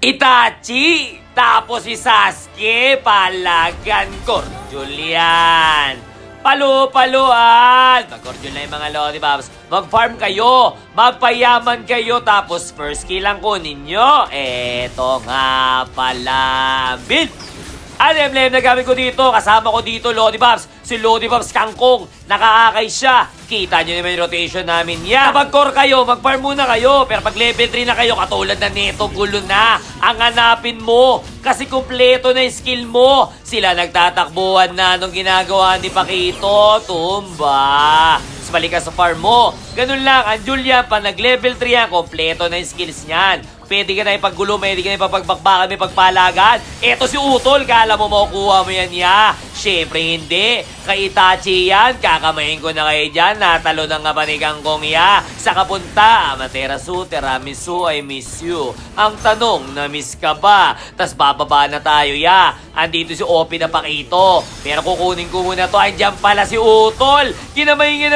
Itachi, tapos si Sasuke, palagan, cordial yan. Palu-paluan. Mag-cordial na yung mga Lodi Babs. Mag-farm kayo, magpayaman kayo, tapos first kill lang kunin nyo. Eto nga pala, build. Ano emblem na gamit ko dito? Kasama ko dito, Lodi Babs. Si Lodi Babs Kangkong. Nakaakay siya. Kita nyo naman yung rotation namin yan. Mag-core kayo, mag-farm muna kayo. Pero pag level 3 na kayo, katulad na neto, gulo na. Ang hanapin mo. Kasi kumpleto na yung skill mo. Sila nagtatakbuhan na nung ginagawa ni Pakito. Tumba. Balik ka sa farm mo. Ganun lang, ang Julian, pa nag-level 3 yan, kompleto na yung skills niyan. Pwede ka na ipaggulo, pwede ka na ipagbakbakan, may pagpalagan. Eto si Utol, kala mo makukuha mo yan niya. Siyempre hindi. Kay Itachi yan, kakamayin ko na kayo dyan. Natalo ng kapanigang kong ya. Sa kapunta, Amaterasu, Tiramisu, I miss you. Ang tanong, na-miss ka ba? Tas bababa na tayo ya. Andito si Opi na Pakito. Pero kukunin ko muna to. Andiyan pala si Utol. Ginamay.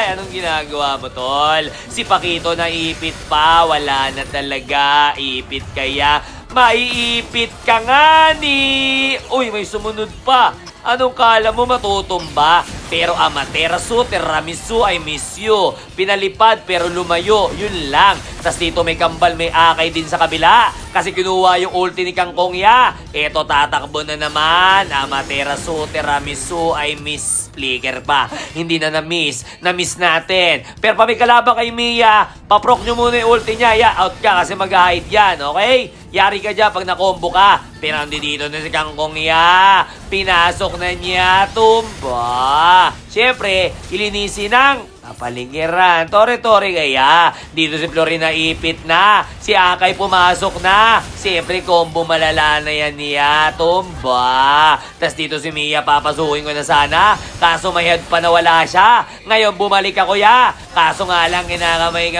Anong ginagawa mo, Tol? Si Pakito na ipit pa. Wala na talaga. Ipit kaya. Maiipit ka nga ni. Uy, may sumunod pa. Anong kala mo matutumba? Pero Amaterasu, Tiramisu, I miss you. Pinalipad pero lumayo, yun lang. Tas dito may kambal, may akay din sa kabila. Kasi kinuha yung ulti ni Kangkong ya. Eto tatakbo na naman. Amaterasu, Tiramisu, I miss. Flicker pa. Hindi na na-miss. Na-miss natin. Pero pa may kalaban kay Mia, paproc nyo muna yung ulti niya. Ya, out ka kasi mag-hide yan, okay? Yari ka dyan pag nakombo ka. Pero dito na si Kangkong ya. Pinasok na niya. Tumba. Siyempre, ilinisin ng kapaligiran. Tore-tore kaya. Dito si Florina ipit na. Si Akay pumasok na. Siyempre, combo malala na yan niya. Tumba. Tas dito si Mia, papasukin ko na sana. Kaso may head pa na wala siya. Ngayon, bumalik ako ya. Kaso nga lang, kinakamay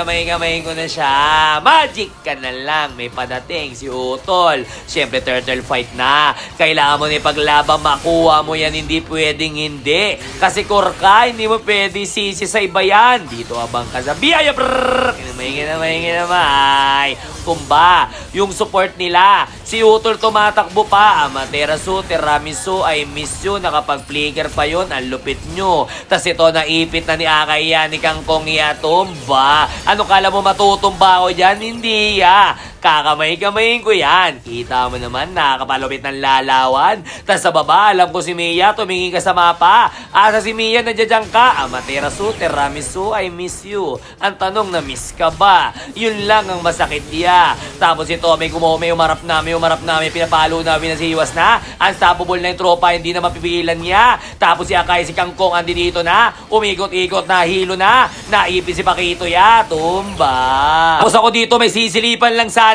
ko na siya. Magic ka na lang. May padating si Utol. Siyempre, turtle fight na. Kailangan mo na ipaglaban, makuha mo yan. Hindi pwedeng hindi. Kasi Korka, hindi mo pwede sisi sa iba yan. Dito abang ka sa biyaya. Kinamay. Tumba. Yung support nila. Si Utol tumatakbo pa. Amaterasu, Tiramisu, I miss you. Nakapag-flicker pa yun. Ang lupit nyo. Tas ito, naipit na ni Akay yan, ni Kangkong ya. Tumba. Ano kala mo matutumba ako dyan? Hindi ya. Kakamay-kamayin ko yan. Kita mo naman, nakakapalupit ng lalawan. Tas sa baba, alam ko si Mia, tumingin ka sa mapa. Asa si Mia, nandiyan ka. Amaterasu, Tiramisu, I miss you. Ang tanong, na-miss ka ba? Yun lang ang masakit niya. Tapos ito, may umarap na, pinapalo na, pinasiwas na. Unstoppable na yung tropa, hindi na mapipigilan niya. Tapos si Akay, si Kangkong, andi dito na. Umikot-ikot na, hilo na. Naipin si Pakito ya. Tumba. Tapos ako dito, may sisilipan lang sa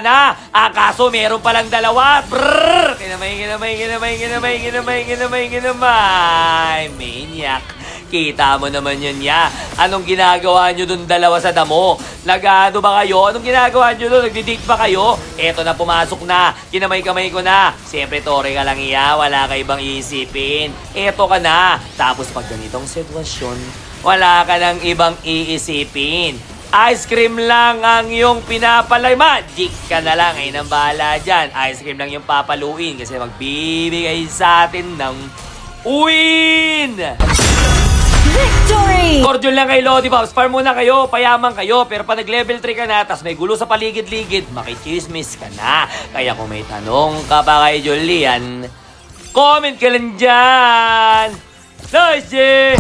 kaso meron palang dalawa. Brrrr! Kinamay. Maniac. Kita mo naman yun ya. Anong ginagawa nyo dun dalawa sa damo? Nagano ba kayo? Anong ginagawa nyo dun? Nagdi-date ba kayo? Eto na, pumasok na. Kinamay-kamay ko na. Siyempre, tore ka lang iya. Wala ka ibang iisipin. Eto ka na. Tapos pag ganitong sitwasyon, wala ka nang ibang iisipin. Ice cream lang ang iyong pinapalay. Magic ka na lang. Ay nang bahala dyan. Ice cream lang yung papaluin kasi magbibigay sa atin ng win! Victory! Cordial lang kay Lodi Babs. Farm muna kayo, payaman kayo. Pero pa nag-level 3 ka na, tas may gulo sa paligid-ligid, makichismis ka na. Kaya kung may tanong ka pa kay Julian, comment ka lang dyan. Nice, Jay!